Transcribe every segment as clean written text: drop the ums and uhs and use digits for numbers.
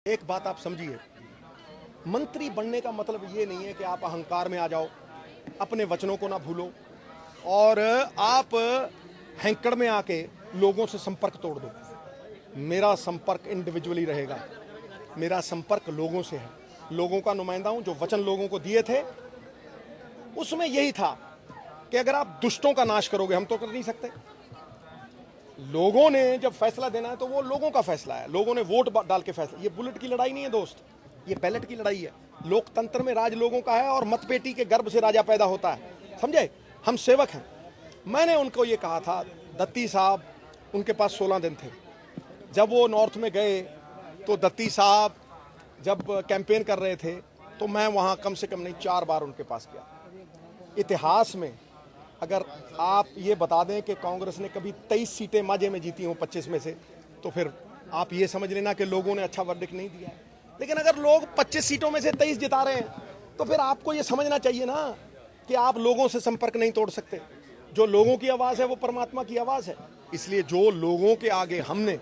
एक बात आप समझिए, मंत्री बनने का मतलब ये नहीं है कि आप अहंकार में आ जाओ, अपने वचनों को ना भूलो और आप हैंकड़ में आके लोगों से संपर्क तोड़ दो। मेरा संपर्क इंडिविजुअली रहेगा, मेरा संपर्क लोगों से है, लोगों का नुमाइंदा हूं। जो वचन लोगों को दिए थे उसमें यही था कि अगर आप दुष्टों का नाश करोगे, हम तो कर नहीं सकते। लोगों ने जब फैसला देना है तो वो लोगों का फैसला है, लोगों ने वोट डाल के फैसला। ये बुलेट की लड़ाई नहीं है दोस्त, ये बैलेट की लड़ाई है। लोकतंत्र में राज लोगों का है और मतपेटी के गर्भ से राजा पैदा होता है, समझे। हम सेवक हैं। मैंने उनको ये कहा था, दत्ती साहब, उनके पास 16 दिन थे। जब वो नॉर्थ में गए तो दत्ती साहब जब कैंपेन कर रहे थे तो मैं वहाँ कम से कम नहीं 4 बार उनके पास गया। इतिहास में अगर आप ये बता दें कि कांग्रेस ने कभी 23 सीटें माजे में जीती हों 25 में से, तो फिर आप ये समझ लेना कि लोगों ने अच्छा वर्डिक्ट नहीं दिया है। लेकिन अगर लोग 25 सीटों में से 23 जिता रहे हैं तो फिर आपको ये समझना चाहिए ना कि आप लोगों से संपर्क नहीं तोड़ सकते। जो लोगों की आवाज़ है वो परमात्मा की आवाज़ है। इसलिए जो लोगों के आगे हमने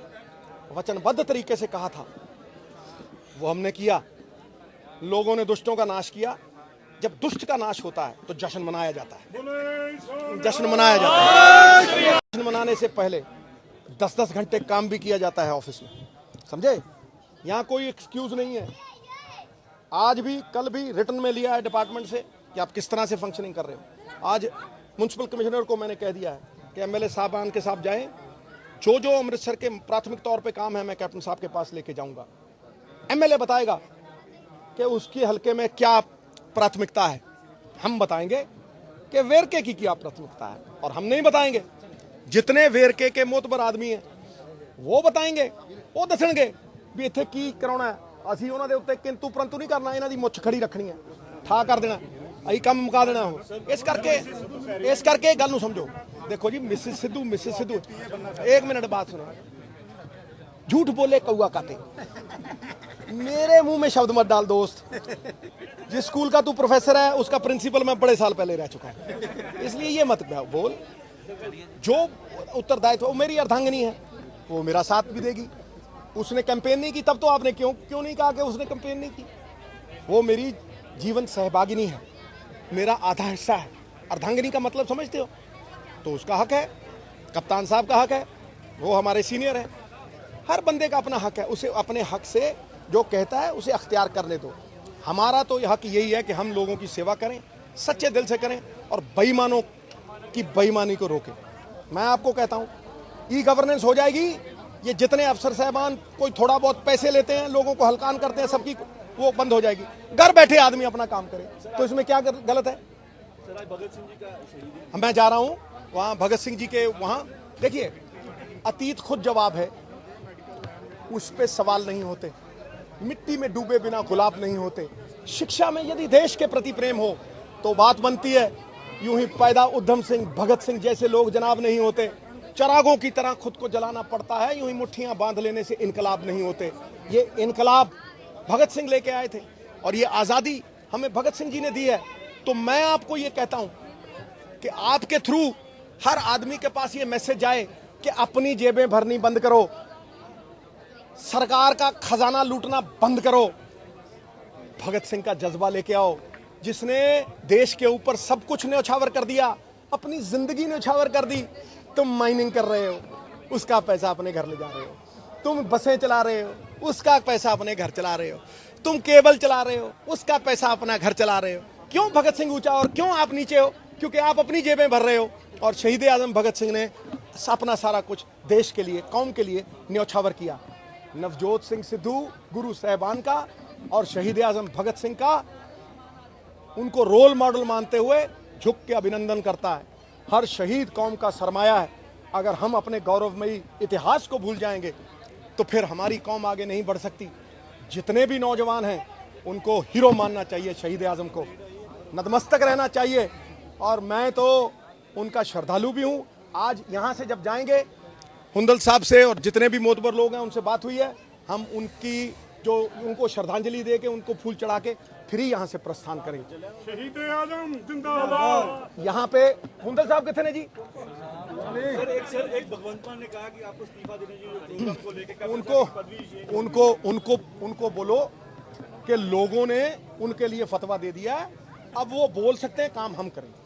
वचनबद्ध तरीके से कहा था वो हमने किया। लोगों ने दुष्टों का नाश किया। जब दुष्ट का नाश होता है तो जश्न मनाया जाता है, जश्न मनाया जाता है। जश्न मनाने से पहले 10-10 घंटे काम भी किया जाता है ऑफिस में, समझे। यहाँ कोई एक्सक्यूज नहीं है। आज भी कल भी रिटर्न में लिया है डिपार्टमेंट से कि आप किस तरह से फंक्शनिंग कर रहे हो। आज म्युनिसिपल कमिश्नर को मैंने कह दिया है कि एमएलए साहबान के साथ जाएं, जो जो अमृतसर के प्राथमिक तौर पे काम है मैं कैप्टन साहब के पास लेके जाऊंगा। एमएलए बताएगा कि उसकी हल्के में क्या प्राथमिकता है, हम बताएंगे कि वेरके की क्या प्राथमिकता है, और हम नहीं बताएंगे। जितने वेरके के मोतबर आदमी हैं वो बताएंगे, वो दसणगे भी इत्थे की कराउणा है। ਅਸੀਂ ਉਹਨਾਂ ਦੇ ਉੱਤੇ किंतु परंतु नहीं करना, ਇਹਨਾਂ ਦੀ ਮੁੱਛ ਖੜੀ ਰੱਖਣੀ ਹੈ, ਠਾ ਕਰ ਦੇਣਾ, ਅਸੀਂ ਕੰਮ ਮੁਕਾ ਦੇਣਾ। ਉਹ ਇਸ ਕਰਕੇ ਗੱਲ ਨੂੰ ਸਮਝੋ। देखो जी, मिसिस सिद्धू, एक मिनट बात सुनो। झूठ बोले कौआ काटे, मेरे मुंह में शब्द मत डाल दोस्त। जिस स्कूल का तू प्रोफेसर है उसका प्रिंसिपल मैं बड़े साल पहले रह चुका हूं, इसलिए ये मत बोल। जो उत्तरदायित्व, वो मेरी अर्धांगिनी है, वो मेरा साथ भी देगी। उसने कैंपेन नहीं की तब तो आपने क्यों नहीं कहा कि उसने कैंपेन नहीं की। वो मेरी जीवन सहभागिनी है, मेरा आधा हिस्सा है। अर्धांगिनी का मतलब समझते हो, तो उसका हक है, कप्तान साहब का हक है, वो हमारे सीनियर है। हर बंदे का अपना हक है, उसे अपने हक से जो कहता है उसे अख्तियार करने दो। हमारा तो हक यही है कि हम लोगों की सेवा करें, सच्चे दिल से करें और बेईमानों की बेईमानी को रोकें। मैं आपको कहता हूं, ई गवर्नेंस हो जाएगी। ये जितने अफसर साहबान कोई थोड़ा बहुत पैसे लेते हैं, लोगों को हल्कान करते हैं, सबकी वो बंद हो जाएगी। घर बैठे आदमी अपना काम करे, तो इसमें क्या गलत है। भगत सिंह जी का मैं जा रहा हूं वहां, भगत सिंह जी के वहां। देखिए, अतीत खुद जवाब है, उस पर सवाल नहीं होते। मिट्टी में डूबे बिना गुलाब नहीं होते। शिक्षा में यदि देश के प्रति प्रेम हो तो बात बनती है। यूं ही पैदा उधम सिंह, भगत सिंह जैसे लोग जनाब नहीं होते। चरागों की तरह खुद को जलाना पड़ता है, यूं ही मुट्ठियां बांध लेने से इनकलाब नहीं होते। ये इनकलाब भगत सिंह लेके आए थे और ये आज़ादी हमें भगत सिंह जी ने दी है। तो मैं आपको ये कहता हूं कि आपके थ्रू हर आदमी के पास ये मैसेज जाए कि अपनी जेबें भरनी बंद करो, सरकार का खजाना लूटना बंद करो। भगत सिंह का जज्बा लेके आओ, जिसने देश के ऊपर सब कुछ न्यौछावर कर दिया, अपनी जिंदगी न्यौछावर कर दी। तुम माइनिंग कर रहे हो, उसका पैसा अपने घर ले जा रहे हो। तुम बसें चला रहे हो, उसका पैसा अपने घर चला रहे हो। तुम केबल चला रहे हो, उसका पैसा अपना घर चला रहे हो। क्यों भगत सिंह ऊंचा और क्यों आप नीचे हो? क्योंकि आप अपनी जेबें भर रहे हो। और शहीद आजम भगत सिंह ने अपना सारा कुछ देश के लिए, कौम के लिए न्यौछावर किया। नवजोत सिंह सिद्धू गुरु साहबान का और शहीद आजम भगत सिंह का, उनको रोल मॉडल मानते हुए झुक के अभिनंदन करता है। हर शहीद कौम का सरमाया है। अगर हम अपने गौरवमयी इतिहास को भूल जाएंगे तो फिर हमारी कौम आगे नहीं बढ़ सकती। जितने भी नौजवान हैं उनको हीरो मानना चाहिए, शहीद आजम को नतमस्तक रहना चाहिए। और मैं तो उनका श्रद्धालु भी हूँ। आज यहाँ से जब जाएंगे, हुंदल साहब से और जितने भी मोतबर लोग हैं उनसे बात हुई है, हम उनको श्रद्धांजलि दे के, उनको फूल चढ़ा के फिर ही यहाँ से प्रस्थान करेंगे। शहीद आजम जिंदाबाद। यहाँ पे हुंदल साहब कितने जी? एक भगवंत मान ने कहा कि आपको इस्तीफा देने चाहिए प्रोग्राम को लेकर उनको बोलो कि लोगों ने उनके लिए फतवा दे दिया, अब वो बोल सकते हैं, काम हम करेंगे।